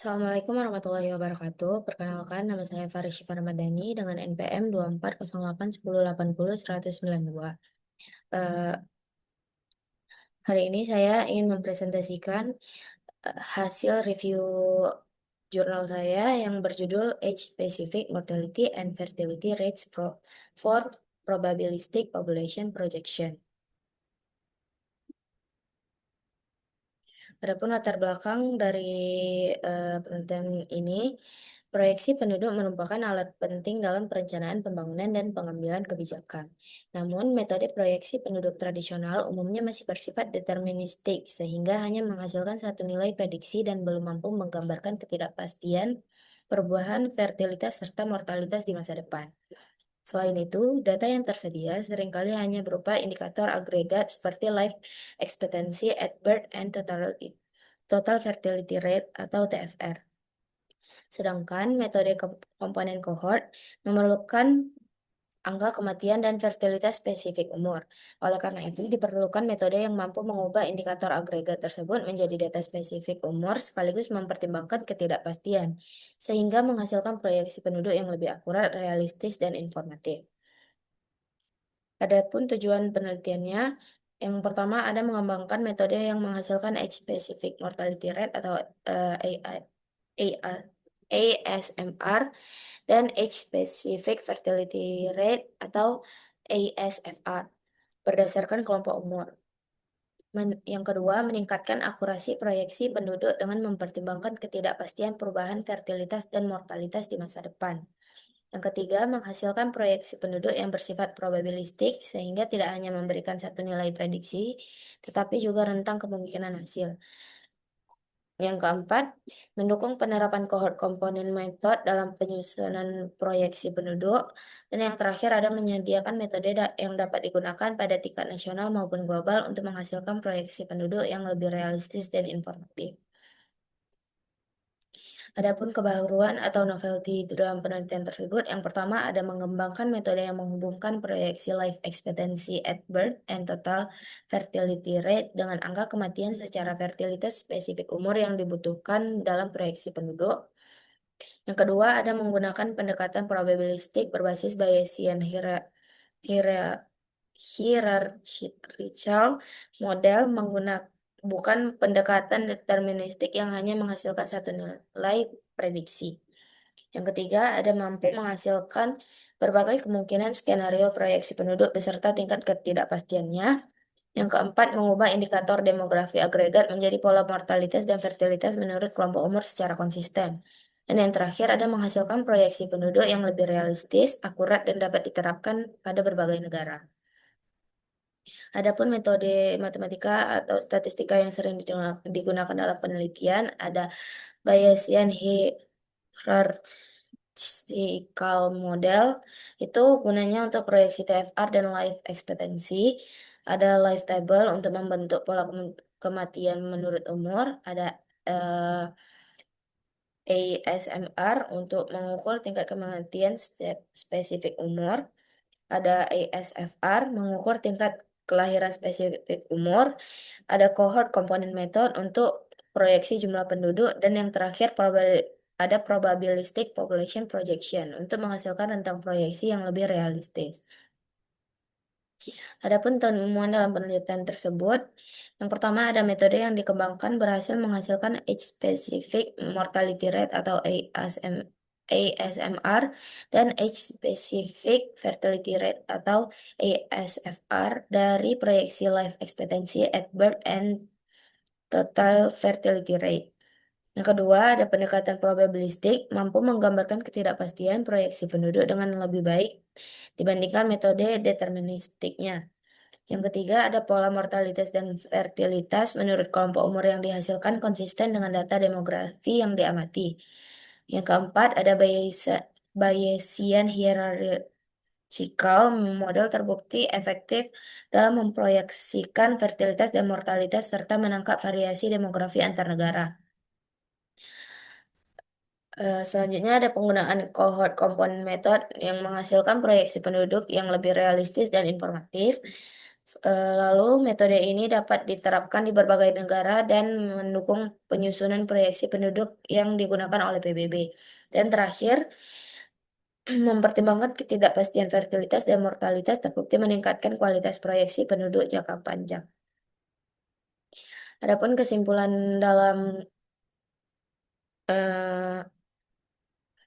Assalamualaikum warahmatullahi wabarakatuh. Perkenalkan, nama saya Faris Syifa Ramadhani dengan NPM 24081080 192. Eh, Hari ini saya ingin mempresentasikan hasil review jurnal saya yang berjudul Age Specific Mortality and Fertility Rates for Probabilistic Population Projection. Adapun latar belakang dari penelitian ini, proyeksi penduduk merupakan alat penting dalam perencanaan pembangunan dan pengambilan kebijakan. Namun, metode proyeksi penduduk tradisional umumnya masih bersifat deterministik, sehingga hanya menghasilkan satu nilai prediksi dan belum mampu menggambarkan ketidakpastian perubahan fertilitas serta mortalitas di masa depan. Selain itu, data yang tersedia seringkali hanya berupa indikator agregat seperti life expectancy at birth and total fertility rate atau TFR. Sedangkan metode komponen cohort memerlukan angka kematian dan fertilitas spesifik umur. Oleh karena itu, diperlukan metode yang mampu mengubah indikator agregat tersebut menjadi data spesifik umur sekaligus mempertimbangkan ketidakpastian, sehingga menghasilkan proyeksi penduduk yang lebih akurat, realistis, dan informatif. Adapun tujuan penelitiannya, yang pertama ada mengembangkan metode yang menghasilkan age-specific mortality rate atau ASMR dan age-specific fertility rate atau ASFR berdasarkan kelompok umur. Yang kedua, meningkatkan akurasi proyeksi penduduk dengan mempertimbangkan ketidakpastian perubahan fertilitas dan mortalitas di masa depan. Yang ketiga, menghasilkan proyeksi penduduk yang bersifat probabilistik sehingga tidak hanya memberikan satu nilai prediksi, tetapi juga rentang kemungkinan hasil. Yang keempat, mendukung penerapan cohort komponen metode dalam penyusunan proyeksi penduduk. Dan yang terakhir ada menyediakan metode yang dapat digunakan pada tingkat nasional maupun global untuk menghasilkan proyeksi penduduk yang lebih realistis dan informatif. Adapun kebaruan atau novelty di dalam penelitian tersebut, yang pertama ada mengembangkan metode yang menghubungkan proyeksi life expectancy at birth and total fertility rate dengan angka kematian secara fertilitas spesifik umur yang dibutuhkan dalam proyeksi penduduk. Yang kedua ada menggunakan pendekatan probabilistik berbasis Bayesian hierarchical model menggunakan bukan pendekatan deterministik yang hanya menghasilkan satu nilai prediksi. Yang ketiga, ada mampu menghasilkan berbagai kemungkinan skenario proyeksi penduduk beserta tingkat ketidakpastiannya. Yang keempat, mengubah indikator demografi agregat menjadi pola mortalitas dan fertilitas menurut kelompok umur secara konsisten. Dan yang terakhir, ada menghasilkan proyeksi penduduk yang lebih realistis, akurat, dan dapat diterapkan pada berbagai negara. Adapun metode matematika atau statistika yang sering digunakan dalam penelitian ada Bayesian hierarchical model. Itu gunanya untuk proyeksi TFR dan life expectancy. Ada life table untuk membentuk pola kematian menurut umur. Ada ASMR untuk mengukur tingkat kematian spesifik umur. Ada ASFR mengukur tingkat kelahiran spesifik umur, ada cohort komponen method untuk proyeksi jumlah penduduk, dan yang terakhir ada probabilistic population projection untuk menghasilkan rentang proyeksi yang lebih realistis. Adapun temuan dalam penelitian tersebut, yang pertama ada metode yang dikembangkan berhasil menghasilkan age-specific mortality rate atau ASMR dan age-specific fertility rate atau ASFR dari proyeksi life expectancy at birth and total fertility rate. Yang kedua, ada pendekatan probabilistik mampu menggambarkan ketidakpastian proyeksi penduduk dengan lebih baik dibandingkan metode deterministiknya. Yang ketiga, ada pola mortalitas dan fertilitas menurut kelompok umur yang dihasilkan konsisten dengan data demografi yang diamati. Yang keempat, ada Bayesian hierarchical model terbukti efektif dalam memproyeksikan fertilitas dan mortalitas serta menangkap variasi demografi antar negara. Selanjutnya ada penggunaan cohort komponen method yang menghasilkan proyeksi penduduk yang lebih realistis dan informatif. Lalu metode ini dapat diterapkan di berbagai negara dan mendukung penyusunan proyeksi penduduk yang digunakan oleh PBB. Dan terakhir, mempertimbangkan ketidakpastian fertilitas dan mortalitas terbukti meningkatkan kualitas proyeksi penduduk jangka panjang. Adapun kesimpulan dalam eh,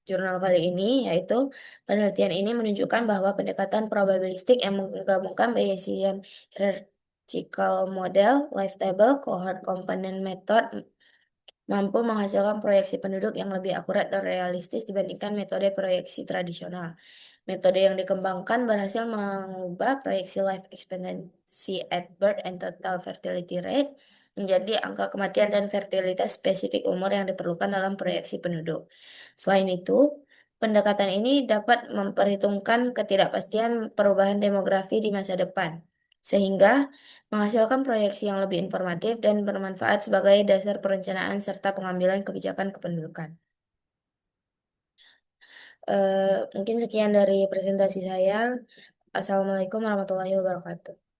jurnal kali ini, yaitu penelitian ini menunjukkan bahwa pendekatan probabilistik yang menggabungkan Bayesian hierarchical model, life table, cohort component method mampu menghasilkan proyeksi penduduk yang lebih akurat dan realistis dibandingkan metode proyeksi tradisional. Metode yang dikembangkan berhasil mengubah proyeksi life expectancy at birth and total fertility rate menjadi angka kematian dan fertilitas spesifik umur yang diperlukan dalam proyeksi penduduk. Selain itu, pendekatan ini dapat memperhitungkan ketidakpastian perubahan demografi di masa depan, sehingga menghasilkan proyeksi yang lebih informatif dan bermanfaat sebagai dasar perencanaan serta pengambilan kebijakan kependudukan. Mungkin sekian dari presentasi saya. Assalamualaikum warahmatullahi wabarakatuh.